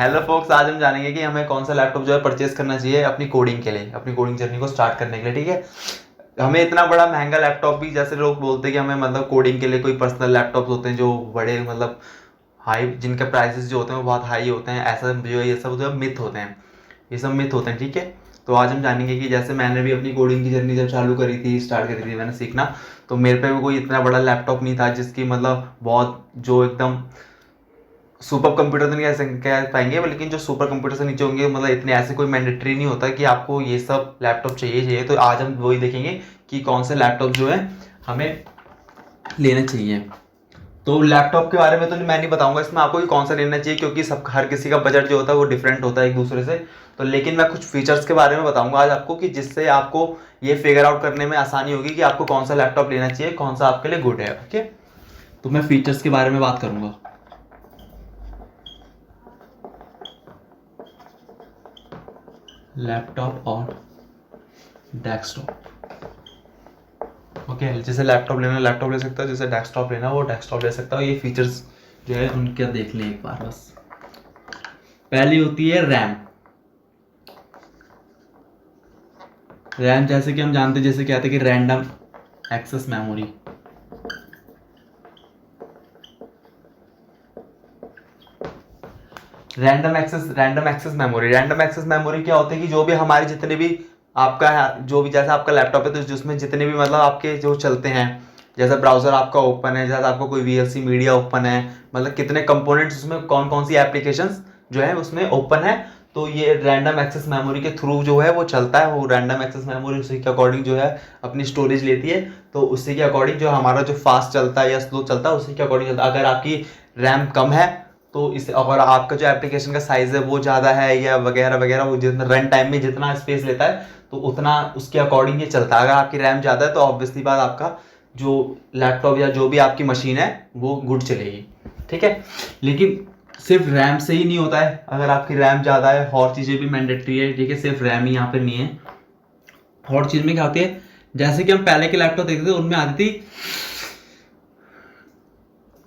Hello focus, आज हम जानेंगे कि हमें कौन सा लैपटॉप जो है परचेज करना चाहिए अपनी कोडिंग के लिए, अपनी कोडिंग जर्नी को स्टार्ट करने के लिए। ठीक है, हमें इतना बड़ा महंगा लैपटॉप भी, जैसे लोग बोलते हैं कि हमें मतलब कोडिंग के लिए कोई पर्सनल लैपटॉप्स होते हैं जो बड़े मतलब हाई, जिनके प्राइसेस जो होते हैं वो बहुत हाई होते हैं, ऐसा जो है ये सब जो मिथ होते हैं, ये सब मिथ होते हैं। ठीक है, तो आज हम जानेंगे कि जैसे मैंने भी अपनी कोडिंग की जर्नी जब चालू करी थी, स्टार्ट करी थी मैंने सीखना, तो मेरे पे भी कोई इतना बड़ा लैपटॉप नहीं था जिसकी मतलब बहुत जो एकदम सुपर कंप्यूटर तो नहीं कह पाएंगे, लेकिन जो सुपर कंप्यूटर से नीचे होंगे, मतलब इतने ऐसे कोई मैंडेटरी नहीं होता कि आपको ये सब लैपटॉप चाहिए। तो आज हम वही देखेंगे कि कौन से लैपटॉप जो है हमें लेने चाहिए। तो लैपटॉप के बारे में तो मैं नहीं बताऊंगा इसमें आपको कि कौन सा लेना चाहिए, क्योंकि सब हर किसी का बजट जो होता है वो डिफरेंट होता है एक दूसरे से। तो लेकिन मैं कुछ फीचर्स के बारे में बताऊंगा आज आपको, कि जिससे आपको ये फिगर आउट करने में आसानी होगी कि आपको कौन सा लैपटॉप लेना चाहिए, कौन सा आपके लिए गुड है। ओके, तो मैं फीचर्स के बारे में बात करूंगा। लैपटॉप और डेस्कटॉप। ओके, जैसे लैपटॉप लेना लैपटॉप ले सकता है, जैसे डेस्कटॉप लेना वो डेस्कटॉप ले सकता है। ये फीचर्स जो है उनके देख लें एक बार बस। पहली होती है रैम। रैम जैसे कि हम जानते हैं, जैसे कहते हैं कि random access memory. Random access memory क्या होती है कि जो भी हमारे जितने भी आपका जो भी, जैसे आपका लैपटॉप है तो जिसमें जितने भी मतलब आपके जो चलते हैं, जैसे ब्राउजर आपका ओपन है, जैसे आपका कोई वीएलसी मीडिया ओपन है, मतलब कितने कंपोनेंट्स उसमें कौन कौन सी एप्लीकेशंस जो है उसमें ओपन है, तो ये रैंडम एक्सेस मेमोरी के थ्रू जो है वो चलता है। वो रैंडम एक्सेस मेमोरी उसी के अकॉर्डिंग जो है अपनी स्टोरेज लेती है, तो उसी के अकॉर्डिंग जो हमारा जो फास्ट चलता है या स्लो चलता है उसी के अकॉर्डिंग चलता है। अगर आपकी रैम कम है तो इस, अगर आपका जो एप्लीकेशन का साइज है वो ज़्यादा है या वगैरह वगैरह, वो जितना रन टाइम में जितना स्पेस लेता है तो उतना उसके अकॉर्डिंग ये चलता है। अगर आपकी रैम ज़्यादा है तो ऑब्वियसली बात आपका जो लैपटॉप या जो भी आपकी मशीन है वो गुड चलेगी। ठीक है, लेकिन सिर्फ रैम से ही नहीं होता है। अगर आपकी रैम ज़्यादा है और चीज़ें भी मैंडेटरी है। ठीक है, सिर्फ रैम ही यहाँ पे नहीं है, और चीज़ में क्या होती है, जैसे कि हम पहले के लैपटॉप देखते थे उनमें आती थी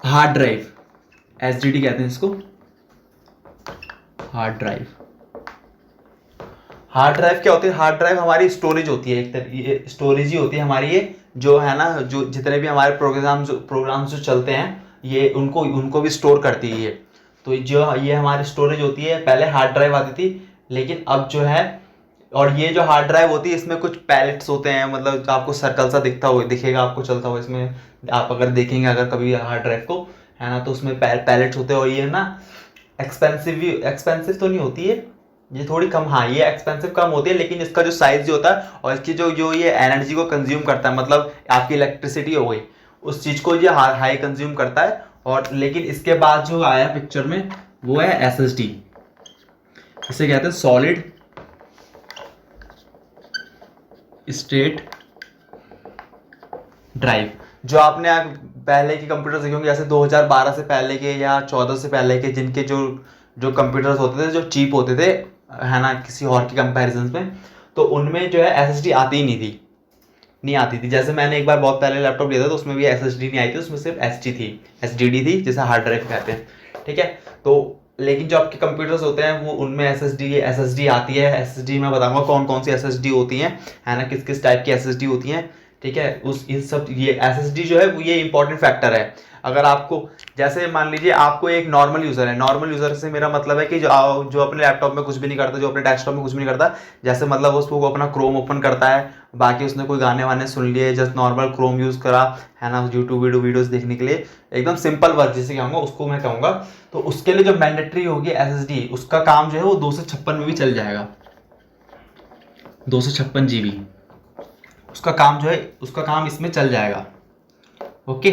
हार्ड ड्राइव, एसडीडी कहते हैं इसको, हार्ड ड्राइव। हार्ड ड्राइव क्या होती है? हार्ड ड्राइव हमारी स्टोरेज होती है, एक तरह स्टोरेज ही होती है हमारी ये, जो है ना, जो जितने भी हमारे प्रोग्राम्स जो चलते हैं ये उनको उनको भी स्टोर करती है ये। तो जो ये हमारी स्टोरेज होती है, पहले हार्ड ड्राइव आती थी, लेकिन अब जो है, और ये जो हार्ड ड्राइव होती है इसमें कुछ पैलेट्स होते हैं, मतलब आपको सर्कल सा दिखेगा आपको चलता हुआ इसमें। आप अगर देखेंगे अगर कभी हार्ड ड्राइव को, है ना, तो उसमें पैलेट्स होते हैं, और ये ना एक्सपेंसिव तो नहीं होती है ये, थोड़ी कम, हाँ ये एक्सपेंसिव कम होती है, लेकिन इसका जो साइज जो होता है और इसकी जो जो ये एनर्जी को कंज्यूम करता है, मतलब आपकी इलेक्ट्रिसिटी हो गई, उस चीज को ये हाई कंज्यूम करता है। और लेकिन इसके बाद जो आया पिक्चर में वो है एसएसडी, इसे कहते हैं सॉलिड स्टेट ड्राइव। जो आपने पहले के कंप्यूटर देखे होंगे, जैसे 2012 से पहले के या 14 से पहले के, जिनके जो जो कंप्यूटर्स होते थे जो चीप होते थे, है ना, किसी और के कंपैरिजन में, तो उनमें जो है एसएसडी आती ही नहीं आती थी। जैसे मैंने एक बार बहुत पहले लैपटॉप लिया था तो उसमें भी एसएसडी नहीं आई थी, उसमें सिर्फ एसडी थी, एसडीडी थी, जैसे हार्ड ड्राइव कहते हैं। ठीक है, तो लेकिन जो आपके कंप्यूटर्स होते हैं वो उनमें एसएसडी आती है। एसएसडी मैं बताऊंगा कौन कौन सी एसएसडी होती हैं, है ना, किस किस टाइप की एसएसडी होती हैं। ठीक है, उस इन सब ये एसएसडी जो है वो ये इंपॉर्टेंट फैक्टर है। अगर आपको, जैसे मान लीजिए आपको एक नॉर्मल यूजर है, नॉर्मल यूजर से मेरा मतलब है कि जो अपने लैपटॉप में कुछ भी नहीं करता, जो अपने डेस्कटॉप में कुछ भी नहीं करता, जैसे मतलब उसको अपना क्रोम ओपन करता है, बाकी उसने कोई गाने वाने सुन लिए, जस्ट नॉर्मल क्रोम यूज करा, है ना, यूट्यूब वीडियोस देखने के लिए, एकदम सिंपल वर्क जिसे कहूँगा उसको मैं कहूँगा, तो उसके लिए जो मैंडेटरी होगी एसएसडी, उसका काम जो है वो 256 में भी चल जाएगा, 256 GB उसका काम जो है, उसका काम इसमें चल जाएगा। ओके,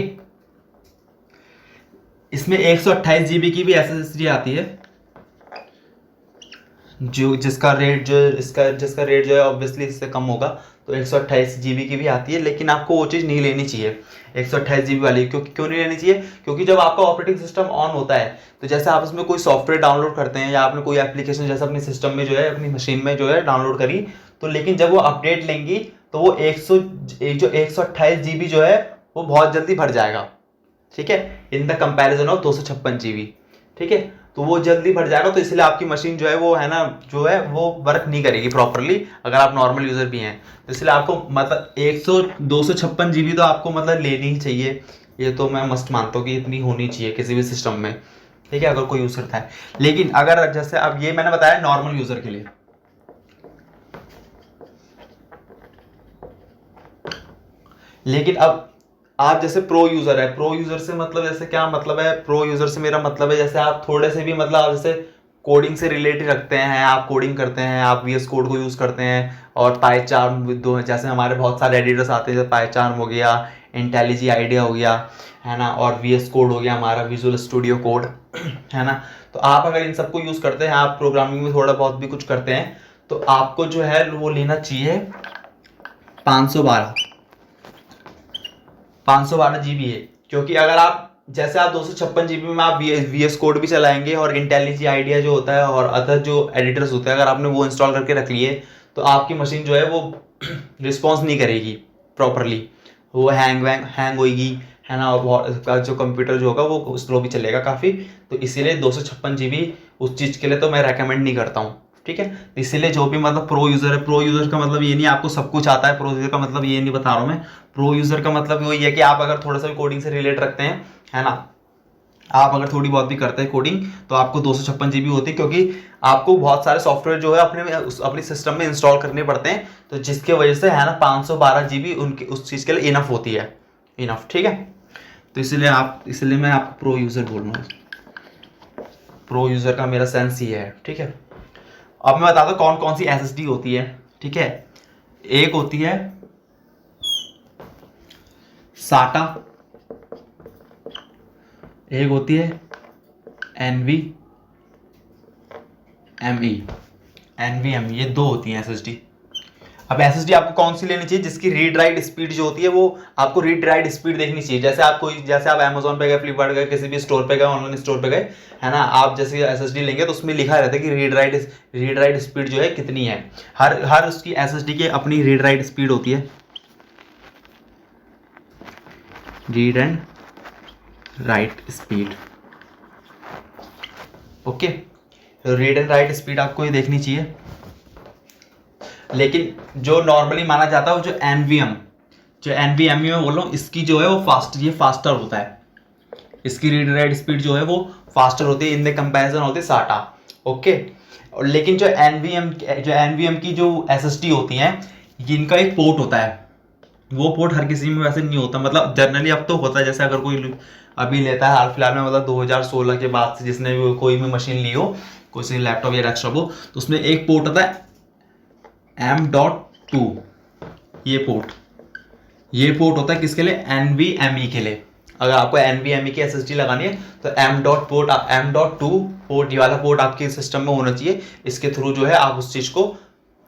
इसमें 128 GB की भी एसएसडी आती है, जो जिसका रेट जो है ऑब्वियसली इससे कम होगा, तो 128 GB की भी आती है, लेकिन आपको वो चीज़ नहीं लेनी चाहिए 128 GB वाली। क्यों नहीं लेनी चाहिए? क्योंकि जब आपका ऑपरेटिंग सिस्टम ऑन होता है, तो जैसे आप उसमें कोई सॉफ्टवेयर डाउनलोड करते हैं या आपने कोई एप्लीकेशन जैसे अपने सिस्टम में जो है अपनी मशीन में जो है डाउनलोड करी, तो लेकिन जब वो अपडेट लेंगी तो वो 128 GB जो है वो बहुत जल्दी भर जाएगा। ठीक है, in the comparison of 256 GB। ठीक है, तो वो जल्दी भर जाएगा, तो इसलिए आपकी मशीन जो है वो है ना, जो है वो वर्क नहीं करेगी प्रॉपरली अगर आप नॉर्मल यूजर भी हैं। तो इसलिए आपको मतलब 256 जीबी तो आपको मतलब लेनी ही चाहिए। ये तो मैं मस्ट मानता हूँ कि इतनी होनी चाहिए किसी भी सिस्टम में, ठीक है, अगर कोई यूज करता है। लेकिन अगर जैसे अब ये मैंने बताया नॉर्मल यूजर के लिए, लेकिन अब आप जैसे प्रो यूजर है, प्रो यूजर से मतलब जैसे क्या मतलब है, प्रो यूजर से मेरा मतलब है जैसे आप थोड़े से भी मतलब आप जैसे कोडिंग से रिलेटेड रखते हैं, आप कोडिंग करते हैं, आप वीएस कोड को यूज करते हैं, और पाईचार्म दो, जैसे हमारे बहुत सारे एडिटर्स आते हैं, जैसे पाईचार्म हो गया, इंटेलिजी आइडिया हो गया, है ना, और वीएस कोड हो गया हमारा विजुअल स्टूडियो कोड, है ना। तो आप अगर इन सबको यूज करते हैं, आप प्रोग्रामिंग में थोड़ा बहुत भी कुछ करते हैं, तो आपको जो है वो लेना चाहिए 512 512 जीबी है। क्योंकि अगर आप जैसे आप 256 जीबी में आप वीएस कोड भी चलाएंगे और इंटेलिजी आइडिया जो होता है और अदर जो एडिटर्स होते हैं, अगर आपने वो इंस्टॉल करके रख लिए, तो आपकी मशीन जो है वो रिस्पॉन्स नहीं करेगी प्रॉपरली, वो हैंग होगी, है ना, और जो कंप्यूटर जो होगा वो स्लो भी चलेगा काफ़ी। तो इसीलिए 256 जीबी उस चीज़ के लिए तो मैं रेकमेंड नहीं करता हूँ, ठीक है। तो इसीलिए जो भी मतलब प्रो यूज़र है, प्रो यूज़र का मतलब ये नहीं आपको सब कुछ आता है, प्रो यूज़र का मतलब ये नहीं बता रहा हूँ मैं। प्रो यूज़र का मतलब वही है कि आप अगर थोड़ा सा भी कोडिंग से रिलेट रखते हैं, है ना, आप अगर थोड़ी बहुत भी करते हैं कोडिंग, तो आपको 256 जीबी होती है, क्योंकि आपको बहुत सारे सॉफ्टवेयर जो है अपने सिस्टम में इंस्टॉल करने पड़ते हैं, तो जिसके वजह से है ना 512 जीबी उनकी उस चीज़ के लिए इनफ होती है, इनफ, ठीक है। तो इसलिए मैं आपको प्रो यूज़र बोल रहा हूँ, प्रो यूज़र का मेरा सेंस ये है, ठीक है। अब मैं बताता हूँ कौन कौन सी एसएसडी होती है, ठीक है। एक होती है साटा, एक होती है एनवी एमई, ये दो होती हैं एसएसडी। अब एसएसडी आपको कौन सी लेनी चाहिए, जिसकी रीड राइट स्पीड जो होती है वो आपको रीड राइट स्पीड देखनी चाहिए। जैसे आप अमेजोन पे गए, फ्लिपकार्ट गए, किसी भी स्टोर पे गए, ऑनलाइन स्टोर पे गए, है ना, आप जैसे एसएसडी लेंगे तो उसमें लिखा रहता है कि रीड राइट स्पीड जो है कितनी है। हर उसकी एसएसडी की अपनी रीड राइट स्पीड होती है, read and right speed, okay. तो रीड एंड राइट स्पीड आपको ये देखनी चाहिए। लेकिन जो नॉर्मली माना जाता है वो जो एनवीएमई में बोल रहा हूँ, इसकी जो है वो फास्टर होता है, इसकी रीड राइट स्पीड जो है वो फास्टर होती है इन द कंपैरिजन होती है साटा, ओके। और लेकिन जो एनवीएम की जो एसएसडी होती हैं, इनका एक पोर्ट होता है, वो पोर्ट हर किसी में वैसे नहीं होता, मतलब जनरली अब तो होता है। जैसे अगर कोई अभी लेता है हाल फिलहाल में, मतलब 2016 के बाद से जिसने भी कोई भी मशीन ली हो, कोई सी लैपटॉप या डेस्कटॉप हो, तो उसमें एक पोर्ट होता है M.2, ये पोर्ट होता है किसके लिए, NVMe के लिए। अगर आपको NVMe की SSD लगानी है तो M.2 पोर्ट, ये वाला पोर्ट आपके सिस्टम में होना चाहिए। इसके थ्रू जो है आप उस चीज को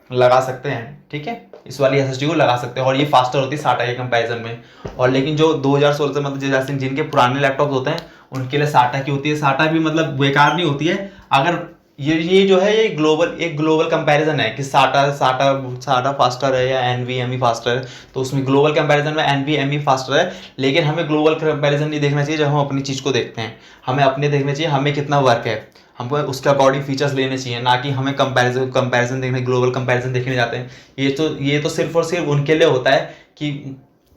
लगा सकते हैं, ठीक है, इस वाली SSD को लगा सकते हैं, और ये फास्टर होती है साटा के कंपैरिजन में। और लेकिन जो 2016 से मतलब जैसे जिनके पुराने लैपटॉप होते हैं उनके लिए साटा की होती है। साटा भी मतलब बेकार नहीं होती है। अगर ये जो है ये एक ग्लोबल कंपैरिजन है कि साटा फास्टर है या NVMe फास्टर है, तो उसमें ग्लोबल कंपैरिजन में NVMe फास्टर है। लेकिन हमें ग्लोबल कंपैरिजन नहीं देखना चाहिए जब हम अपनी चीज़ को देखते हैं, हमें अपने देखना चाहिए हमें कितना वर्क है, हमको उसके अकॉर्डिंग फीचर्स लेने चाहिए, ना कि हमें कंपैरिजन देखने, ग्लोबल कंपैरिजन देखने जाते हैं। ये तो सिर्फ और सिर्फ उनके लिए होता है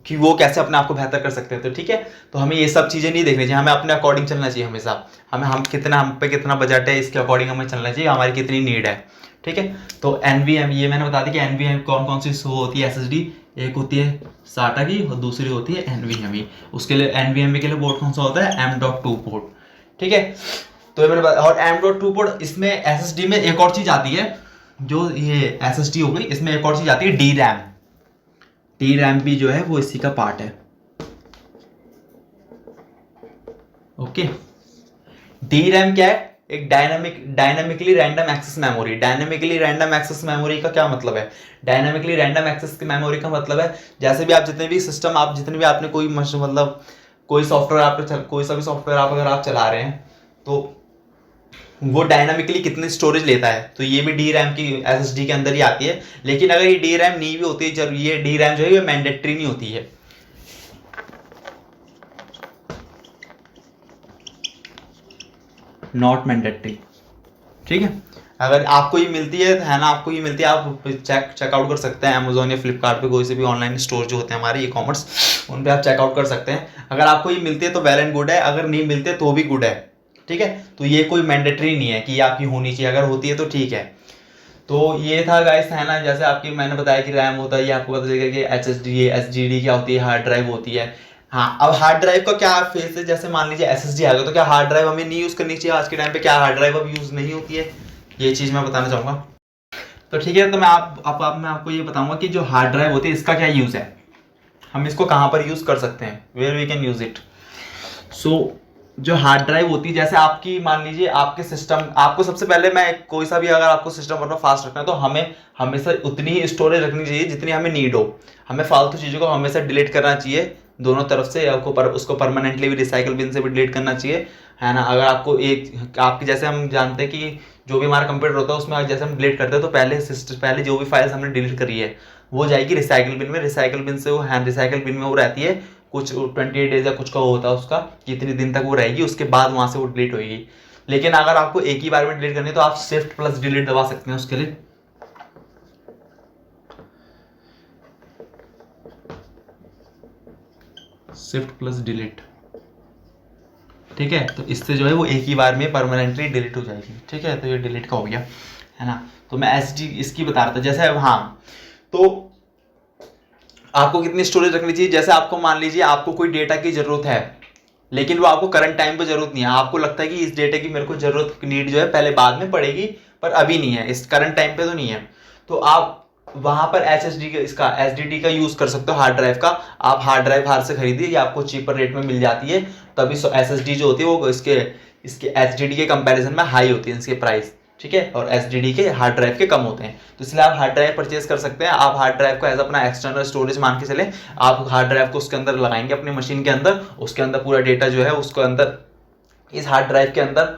कि वो कैसे अपने आप को बेहतर कर सकते हैं, तो ठीक है। तो हमें ये सब चीज़ें नहीं देखनी चाहिए, हमें अपने अकॉर्डिंग चलना चाहिए हमेशा। हम पे कितना बजट है इसके अकॉर्डिंग हमें चलना चाहिए, हमारी कितनी नीड है, ठीक है। तो NVMe, ये मैंने बता दी कि NVMe कौन कौन सी होती है SSD। एक होती है साटा की और दूसरी होती है NVMe। उसके लिए NVMe के लिए पोर्ट कौन सा होता है, M.2 पोर्ट, ठीक है। तो ये मैंने और M.2 पोर्ट, इसमें SSD में एक और चीज़ आती है, जो ये SSD हो गई, इसमें एक और चीज़ आती है डी रैम भी जो है वो इसी का पार्ट है, ओके। डी रैम क्या है, एक dynamically random access memory. Dynamically random access memory का क्या मतलब है, डायनामिकली रैंडम एक्सेस मेमोरी का मतलब है जैसे भी आप जितने भी आपने कोई मतलब कोई सॉफ्टवेयर कोई सा भी सॉफ्टवेयर अगर आप चला रहे हैं, तो वो डायनामिकली कितनी स्टोरेज लेता है, तो ये भी डी रैम की SSD के अंदर ही आती है। लेकिन अगर ये डी रैम नहीं भी होती है, जब ये डी रैम जो है ये मैंडेटरी नहीं होती है। नॉट मैंडेटरी, ठीक है। अगर आपको ये मिलती है ना, आपको ये मिलती है, आप चेकआउट कर सकते हैं अमेजोन या फ्लिपकार्ट पे, कोई से भी ऑनलाइन स्टोर जो होते हैं हमारे ई कॉमर्स, उन पे आप चेकआउट कर सकते हैं। अगर आपको ये मिलती है तो वेल एंड गुड है, अगर नहीं मिलते तो भी गुड है, ठीक है। तो ये कोई मैंडेटरी नहीं है कि ये आपकी होनी चाहिए, अगर होती है तो ठीक है। तो ये था गाइस, है ना, जैसे आपकी मैंने बताया कि रैम होता है, ये आपको पता चलेगा कि एसएसडी क्या होती है, हार्ड ड्राइव होती है। हाँ, अब हार्ड ड्राइव का क्या फेस है, जैसे मान लीजिए एसएसडी आ गया, तो क्या हार्ड ड्राइव हमें नहीं यूज करनी चाहिए आज के टाइम पे, क्या हार्ड ड्राइव अब यूज नहीं होती है, ये चीज मैं बताना चाहूंगा। तो ठीक है, तो मैं आपको ये बताऊंगा कि जो हार्ड ड्राइव होती है इसका क्या यूज है, हम इसको कहाँ पर यूज कर सकते हैं, where we can use it. So जो हार्ड ड्राइव होती है, जैसे आपकी मान लीजिए आपके सिस्टम, आपको सबसे पहले मैं कोई सा भी अगर आपको सिस्टम अपना फास्ट रखना है तो हमें हमेशा उतनी ही स्टोरेज रखनी चाहिए जितनी हमें नीड हो। हमें फालतू चीज़ों को हमेशा डिलीट करना चाहिए दोनों तरफ से, आपको उसको परमानेंटली भी रिसाइकल बिन से भी डिलीट करना चाहिए, है ना। अगर आपको एक आपकी, जैसे हम जानते हैं कि जो भी हमारा कंप्यूटर होता है उसमें जैसे हम डिलीट करते हैं तो पहले जो भी फाइल्स हमने डिलीट करी है वो जाएगी रिसाइकल बिन में, रिसाइकल बिन से वो रिसाइकल बिन में वो रहती है कुछ 28 डेज या कुछ का होता है उसका, कि इतने दिन तक वो रहेगी, उसके बाद वहां से वो डिलीट होगी। लेकिन अगर आपको एक ही बार में डिलीट करनी है तो आप शिफ्ट प्लस डिलीट दबा सकते हैं उसके लिए। शिफ्ट प्लस डिलीट, ठीक है। तो इससे जो है वो एक ही बार में परमानेंटली डिलीट हो जाएगी, ठीक है। तो ये डिलीट का हो गया, है ना। तो मैं एसडी इसकी बता रहा था, जैसे अब हाँ, तो आपको कितनी स्टोरेज रखनी चाहिए, जैसे आपको मान लीजिए आपको कोई डेटा की जरूरत है लेकिन वो आपको करंट टाइम पे जरूरत नहीं है, आपको लगता है कि इस डेटा की मेरे को जरूरत नीड जो है पहले बाद में पड़ेगी पर अभी नहीं है, इस करंट टाइम पे तो नहीं है, तो आप वहां पर एचएसडी का, इसका एसडीडी का यूज कर सकते हो, हार्ड ड्राइव का। आप हार्ड ड्राइव बाहर से खरीदिए, ये आपको चीपर रेट में मिल जाती है, तभी एसएसडी जो होती है वो इसके इसके एचडीडी के कंपैरिजन में हाई होती है इसके प्राइस, ठीक है। और एसडीडी के हार्ड ड्राइव के कम होते हैं, तो इसलिए आप हार्ड ड्राइव परचेज कर सकते हैं। आप हार्ड ड्राइव को एज अपना एक्सटर्नल स्टोरेज मान के चले, आप हार्ड ड्राइव को उसके अंदर लगाएंगे अपनी मशीन के अंदर, उसके अंदर पूरा डेटा जो है उसको अंदर इस हार्ड ड्राइव के अंदर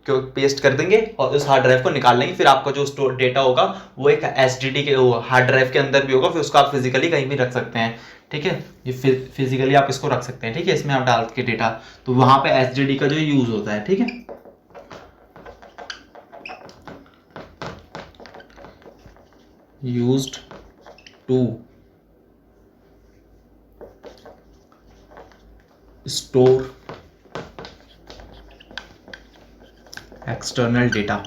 क्यों पेस्ट कर देंगे और उस हार्ड ड्राइव को निकाल लेंगे, फिर आपका जो स्टोर डेटा होगा वो एक एसडीडी के हार्ड ड्राइव के अंदर भी होगा, फिर उसको आप फिजिकली कहीं भी रख सकते हैं, ठीक है। ये फिजिकली आप इसको रख सकते हैं, ठीक है, इसमें आप डाल के डेटा, तो वहां पे एसडीडी का जो यूज होता है, ठीक है। used to store external data,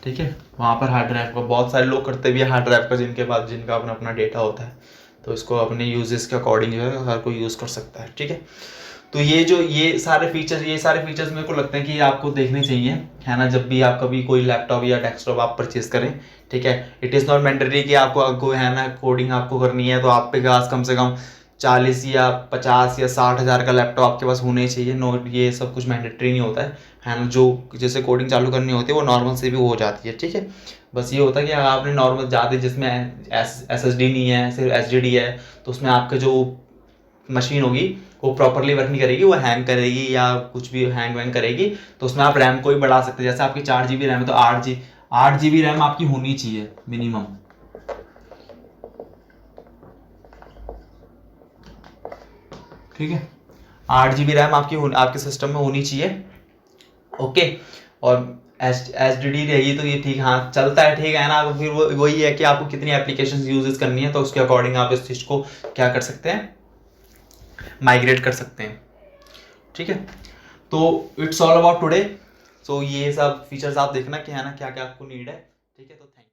ठीक है। वहां पर हार्ड ड्राइव का बहुत सारे लोग करते भी है, हार्ड ड्राइव का जिनके पास जिनका अपना अपना डेटा होता है, तो इसको अपने यूजेस के अकॉर्डिंग जो है हर कोई यूज कर सकता है, ठीक है। तो ये सारे फीचर्स मेरे को लगता है कि आपको देखने चाहिए, है ना, जब भी आप कभी कोई लैपटॉप या डेस्कटॉप आप परचेज करें, ठीक है। इट इज़ नॉट मैंडेटरी कि आपको है ना कोडिंग आपको करनी है तो आप पे पास कम से कम 40 या 50 या 60 हज़ार का लैपटॉप आपके पास होना ही चाहिए, नो, ये सब कुछ मैंडेटरी नहीं होता है ना। जो जैसे कोडिंग चालू करनी होती है वो नॉर्मल से भी हो जाती है, ठीक है। बस ये होता है कि अगर आपने नॉर्मल ज़्यादा जिसमें एसएसडी नहीं है, सिर्फ एसडीडी है, तो उसमें आपका जो मशीन होगी वो प्रॉपरली वर्क नहीं करेगी, वो हैंग करेगी या कुछ भी हैंग वैंग करेगी, तो उसमें आप रैम को भी बढ़ा सकते हैं। जैसे आपकी 4 GB रैम है तो 8 GB रैम आपकी होनी चाहिए मिनिमम, ठीक है। 8 GB रैम आपके सिस्टम में होनी चाहिए, ओके। और एस डी डी रहेगी तो ये ठीक, हाँ चलता है, ठीक है ना। फिर वही है कि आपको कितनी एप्लीकेशन यूजेस करनी है तो उसके अकॉर्डिंग आप इस चीज़ को क्या कर सकते हैं, माइग्रेट कर सकते हैं, ठीक है। तो इट्स ऑल अबाउट टुडे। सो ये सब फीचर्स आप देखना कि है ना क्या क्या आपको नीड है, ठीक है। तो थैंक यू।